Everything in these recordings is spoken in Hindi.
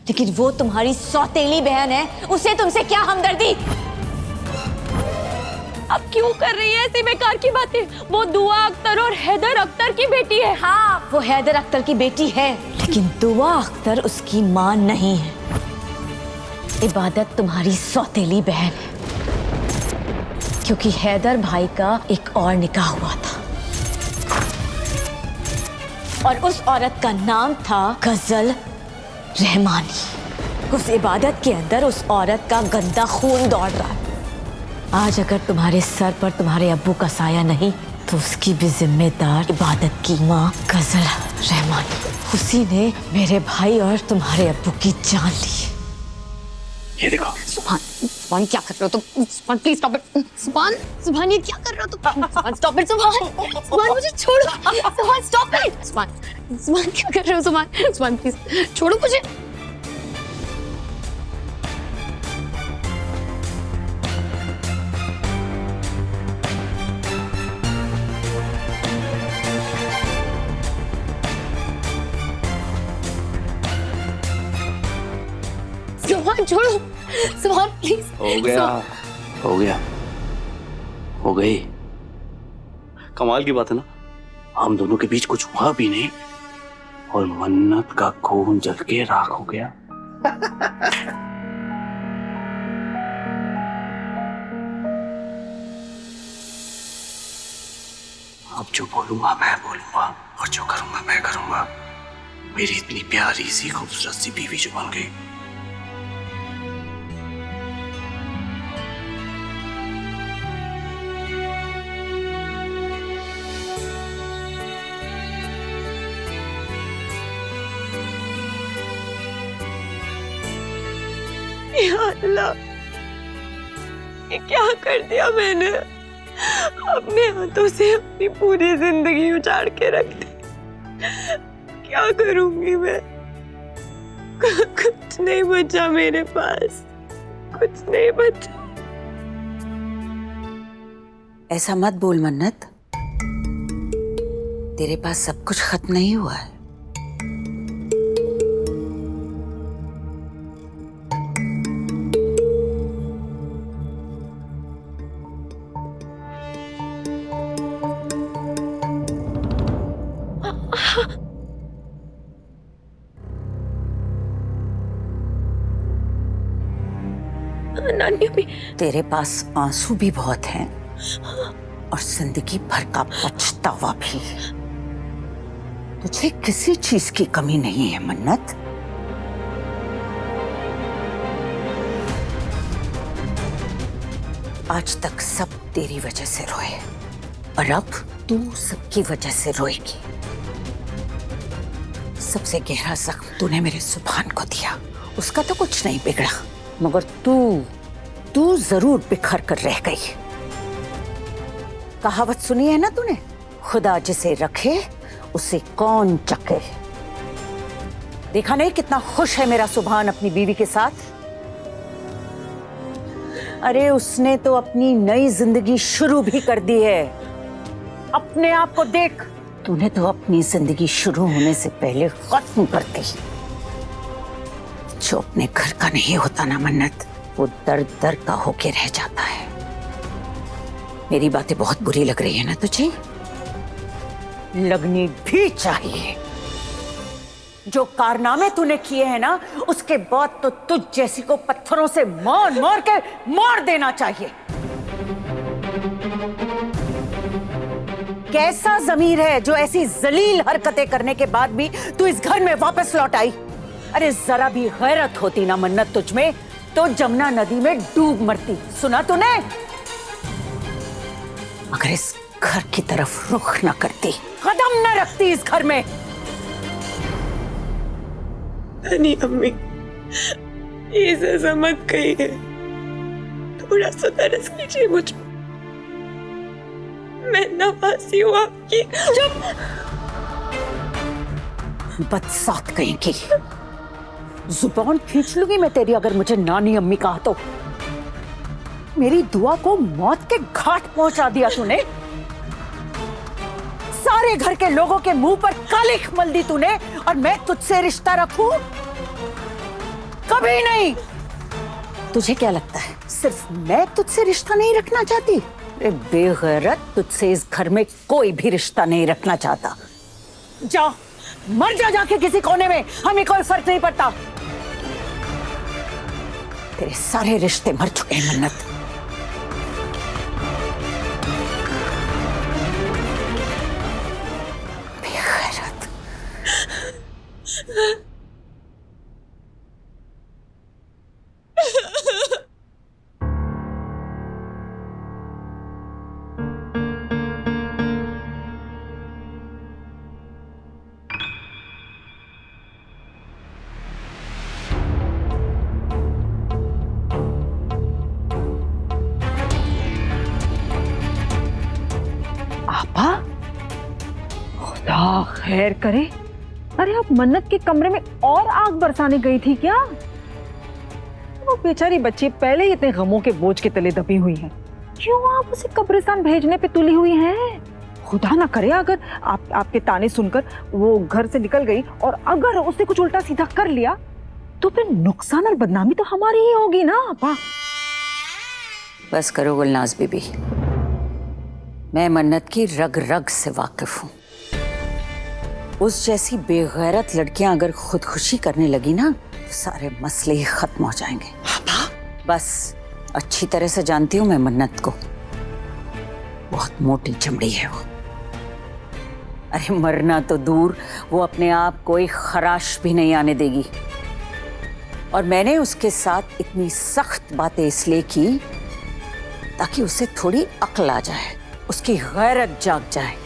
लेकिन वो तुम्हारी सौतेली बहन है, उसे तुमसे क्या हमदर्दी? अब क्यों कर रही है ऐसी बेकार की बातें? वो दुआ अख्तर और हैदर अख्तर की बेटी है। हाँ, वो हैदर अख्तर की बेटी है, लेकिन दुआ अख्तर उसकी मां नहीं है। इबादत तुम्हारी सौतेली बहन है, क्योंकि हैदर भाई का एक और निकाह हुआ था और उस औरत का नाम था गजल रहमानी। उस इबादत के अंदर उस औरत का गंदा खून दौड़ रहा है। आज अगर तुम्हारे सर पर तुम्हारे अब्बू का साया नहीं, तो उसकी भी जिम्मेदार इबादत की माँ गजल रहमानी। उसी ने मेरे भाई और तुम्हारे अब्बू की जान ली। ये देखो। सुभान क्या कर रहे हो तुम? सुभान प्लीज स्टॉप इट। सुभान ये क्या कर रहे हो तुम? सुभान स्टॉप इट। सुभान मुझे छोड़ो। सुभान स्टॉप इट। सुभान क्या कर रहे हो? सुभान प्लीज छोड़ो मुझे। सुभान छोड़ो। सुभान प्लीज। हो गया, हो गया, हो गई। कमाल की बात है ना, हम दोनों के बीच कुछ हुआ भी नहीं और मन्नत का खून जल के राख हो गया। अब जो बोलूंगा मैं बोलूंगा और जो करूंगा मैं करूंगा। मेरी इतनी प्यारी सी खूबसूरत सी बीवी जो बन गई। या अल्लाह, ये क्या कर दिया मैंने? अपने हाथों से अपनी पूरी जिंदगी उजाड़ के रख दी। क्या करूंगी मैं? कुछ नहीं बचा मेरे पास, कुछ नहीं बचा। ऐसा मत बोल मन्नत, तेरे पास सब कुछ खत्म नहीं हुआ है। नानी अम्मी, तेरे पास आंसू भी बहुत हैं और जिंदगी भर का पछतावा भी। तुझे किसी चीज की कमी नहीं है मन्नत। आज तक सब तेरी वजह से रोए और अब तू सबकी वजह से रोएगी। सबसे गहरा जख्म तूने मेरे सुभान को दिया, उसका तो कुछ नहीं बिगड़ा, मगर तू जरूर बिखर कर रह गई। कहावत सुनी है ना तूने, खुदा जिसे रखे उसे कौन चखे। देखा नहीं कितना खुश है मेरा सुभान अपनी बीवी के साथ। अरे उसने तो अपनी नई जिंदगी शुरू भी कर दी है। अपने आप को देख, तूने तो अपनी जिंदगी शुरू होने से पहले खत्म कर दी। जो अपने घर का नहीं होता ना मन्नत, वो दर दर का होके रह जाता है। मेरी बातें बहुत बुरी लग रही है ना तुझे? लगनी भी चाहिए। जो कारनामे तूने किए हैं ना, उसके बाद तो तुझ जैसी को पत्थरों से मार मार के मार देना चाहिए। कैसा ज़मीर है जो ऐसी जलील हरकतें करने के बाद भी तू इस घर में वापस लौट आई? अरे जरा भी गैरत होती ना मन्नत तुझ में, तो जमुना नदी में डूब मरती। सुना तूने? अगर इस घर की तरफ रुख न करती, कदम न रखती इस घर में। नानी अम्मी, ये सजा मत कहिए, थोड़ा सा तरस कीजिए मुझ पर। मैं नवासी हूँ आपकी। चुप! बदसात कहेंगी। जुबान खींच लूंगी मैं तेरी अगर मुझे नानी अम्मी कहा तो। मेरी दुआ को मौत के घाट पहुंचा दिया तूने। सारे घर के लोगों के मुंह पर कालिख मल दी तूने, और मैं तुझसे रिश्ता रखूं? कभी नहीं। तुझे क्या लगता है सिर्फ मैं तुझसे रिश्ता नहीं रखना चाहती? अरे बेगैरत, तुझसे इस घर में कोई भी रिश्ता नहीं रखना चाहता। जा, मर जा जाके किसी कोने में, हमें कोई फर्क नहीं पड़ता। तेरे सारे रिश्ते मर चुके हैं मन्नत। बेगैरत। आपा, खुदा खैर करे। अरे आप मन्नत के कमरे में और आग बरसाने गई थी क्या? वो बेचारी बच्ची पहले ही इतने गमों के बोझ के तले दबी हुई है, क्यों आप उसे कब्रिस्तान भेजने पे तुली हुई हैं? खुदा ना करे अगर आपके ताने सुनकर वो घर से निकल गई और अगर उसने कुछ उल्टा सीधा कर लिया तो फिर नुकसान और बदनामी तो हमारी ही होगी ना आपा। बस करो गुलनाज बीबी, मैं मन्नत की रग रग से वाकिफ हूं। उस जैसी बेगैरत लड़कियां अगर खुदकुशी करने लगी ना तो सारे मसले ही खत्म हो जाएंगे। बस अच्छी तरह से जानती हूं मैं मन्नत को, बहुत मोटी चमड़ी है वो। अरे मरना तो दूर, वो अपने आप कोई खराश भी नहीं आने देगी। और मैंने उसके साथ इतनी सख्त बातें इसलिए की ताकि उसे थोड़ी अक्ल आ जाए, उसकी गैरत जाग जाए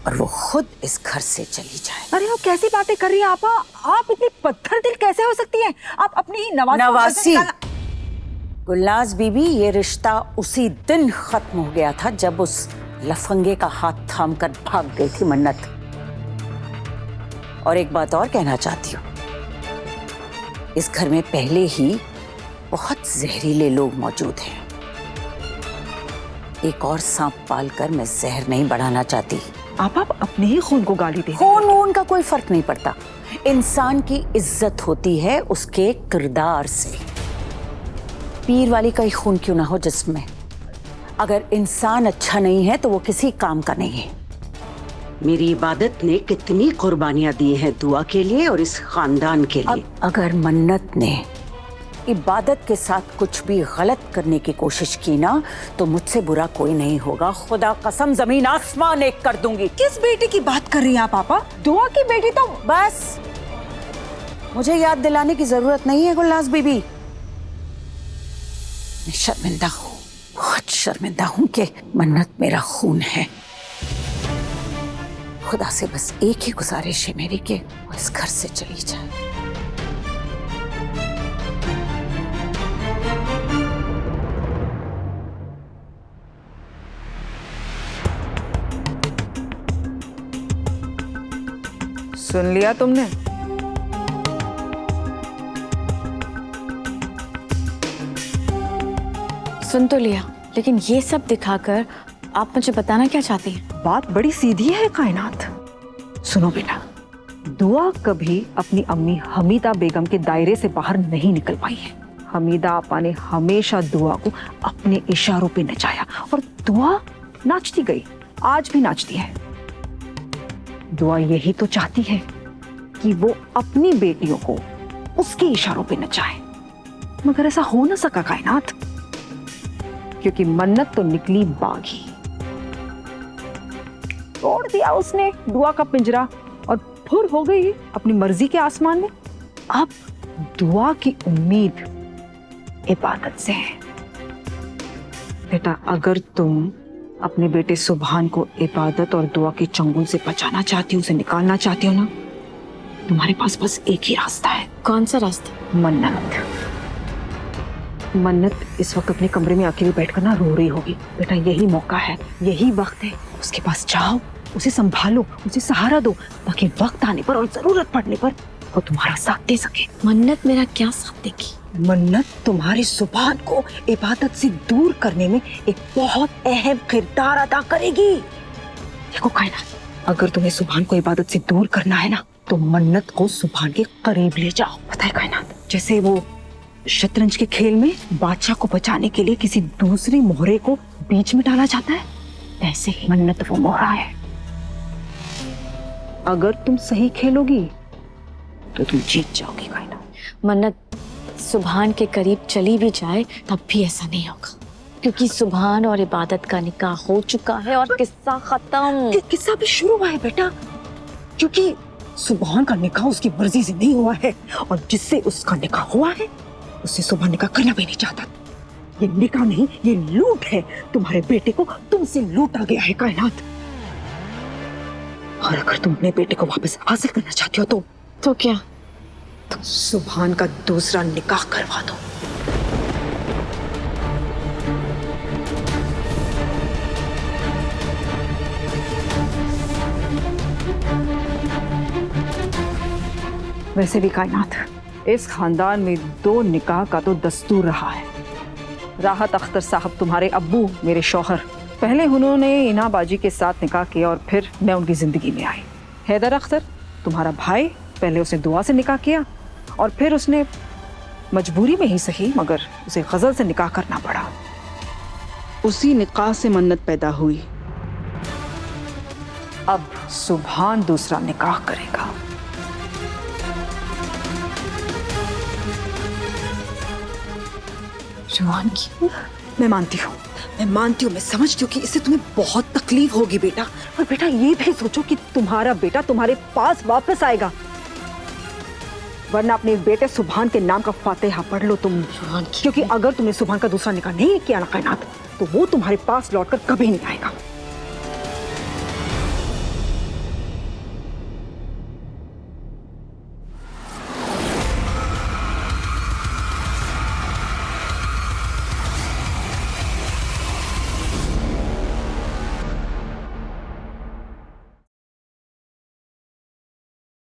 और वो खुद इस घर से चली जाए। अरे आप कैसी बातें कर रही हैं आपा? आप इतनी पत्थर दिल कैसे हो सकती हैं? आप अपनी नवासी गुलनाज बीबी, ये रिश्ता उसी दिन खत्म हो गया था जब उस लफंगे का हाथ थाम कर भाग गई थी मन्नत। और एक बात और कहना चाहती हूँ, इस घर में पहले ही बहुत जहरीले लोग मौजूद हैं। एक और सांप पालकर मैं जहर नहीं बढ़ाना चाहती। आप अपने ही खून को गाली दे। खून वून का कोई फर्क नहीं पड़ता, इंसान की इज्जत होती है उसके किरदार से। पीर वाली का ही खून क्यों ना हो जिस्म में, अगर इंसान अच्छा नहीं है तो वो किसी काम का नहीं है। मेरी इबादत ने कितनी कुर्बानियां दी हैं दुआ के लिए और इस खानदान के लिए। अब अगर मन्नत ने इबादत के साथ कुछ भी गलत करने की कोशिश की ना तो मुझसे बुरा कोई नहीं होगा। खुदा कसम, जमीन आसमान एक कर दूंगी। किस बेटी की बात कर रही हैं आप पापा? दुआ की बेटी तो बस मुझे याद दिलाने की जरूरत नहीं है गुलनाज बीबी। मैं शर्मिंदा हूँ, बहुत शर्मिंदा हूँ कि मन्नत मेरा खून है। खुदा से बस एक ही गुजारिश है मेरी कि वो इस घर से चली जाए। सुन लिया तुमने? सुन तो लिया, लेकिन ये सब दिखाकर आप मुझे बताना क्या चाहती हैं? बात बड़ी सीधी है कायनात। सुनो बेटा, दुआ कभी अपनी अम्मी हमीदा बेगम के दायरे से बाहर नहीं निकल पाई है। हमीदा आपा ने हमेशा दुआ को अपने इशारों पे नचाया और दुआ नाचती गई, आज भी नाचती है। दुआ यही तो चाहती है कि वो अपनी बेटियों को उसके इशारों पे नचाए, मगर ऐसा हो ना सका कायनात, क्योंकि मन्नत तो निकली बागी। तोड़ दिया उसने दुआ का पिंजरा और फुर हो गई अपनी मर्जी के आसमान में। अब दुआ की उम्मीद इबादत से है। बेटा, अगर तुम अपने बेटे सुभान को इबादत और दुआ के चंगुल से बचाना चाहती हो, उसे निकालना चाहती हो ना, तुम्हारे पास बस एक ही रास्ता है। कौन सा रास्ता? मन्नत। मन्नत इस वक्त अपने कमरे में अकेले बैठकर ना रो रही होगी। बेटा, यही मौका है, यही वक्त है, उसके पास जाओ, उसे संभालो, उसे सहारा दो, ताकि वक्त आने पर और जरूरत पड़ने पर वो तुम्हारा साथ दे सके। मन्नत मेरा क्या साथ देगी? मन्नत तुम्हारी सुभान को इबादत से दूर करने में एक बहुत अहम किरदार अदा करेगी। देखो कायनात, अगर तुम्हें सुभान को इबादत से दूर करना है ना तो मन्नत को सुभान के करीब ले जाओ। पता है कायनात, जैसे वो शतरंज के खेल में बादशाह को बचाने के लिए किसी दूसरे मोहरे को बीच में डाला जाता है, ऐसे ही मन्नत वो मोहरा है। अगर तुम सही खेलोगी तो तुम जीत जाओगी कायनात। मन्नत सुभान के करीब चली भी जाए तब भी ऐसा नहीं होगा, क्योंकि सुभान और इबादत का निकाह हो चुका है और किस्सा खत्म। किस्सा भी शुरू हुआ है बेटा, क्योंकि सुभान का निकाह उसकी मर्जी से नहीं हुआ है और जिससे उसका निकाह हुआ है उससे सुभान निकाह करना भी नहीं चाहता। ये निकाह नहीं, ये लूट है। तुम्हारे बेटे को तुमसे लूटा गया है कायनात। और अगर तुम अपने बेटे को वापस हासिल करना चाहती हो तो क्या? तो सुभान का दूसरा निकाह करवा दो। वैसे भी कायनात, इस खानदान में 2 निकाह का तो दस्तूर रहा है। राहत अख्तर साहब तुम्हारे अब्बू, मेरे शौहर, पहले उन्होंने इना बाजी के साथ निकाह किया और फिर मैं उनकी जिंदगी में आई। हैदर अख्तर तुम्हारा भाई, पहले उसने दुआ से निकाह किया और फिर उसने मजबूरी में ही सही मगर उसे गजल से निकाह करना पड़ा। उसी निकाह से मन्नत पैदा हुई। अब सुभान दूसरा निकाह करेगा। जुबान की मैं मानती हूँ, मैं समझती हूँ कि इससे तुम्हें बहुत तकलीफ होगी बेटा। और बेटा ये भी सोचो कि तुम्हारा बेटा तुम्हारे पास वापस आएगा, वरना अपने बेटे सुभान के नाम का फातिहा पढ़ लो तुम। क्योंकि अगर तुमने सुभान का दूसरा निकाह नहीं किया ना कायनात, तो वो तुम्हारे पास लौटकर कभी नहीं आएगा।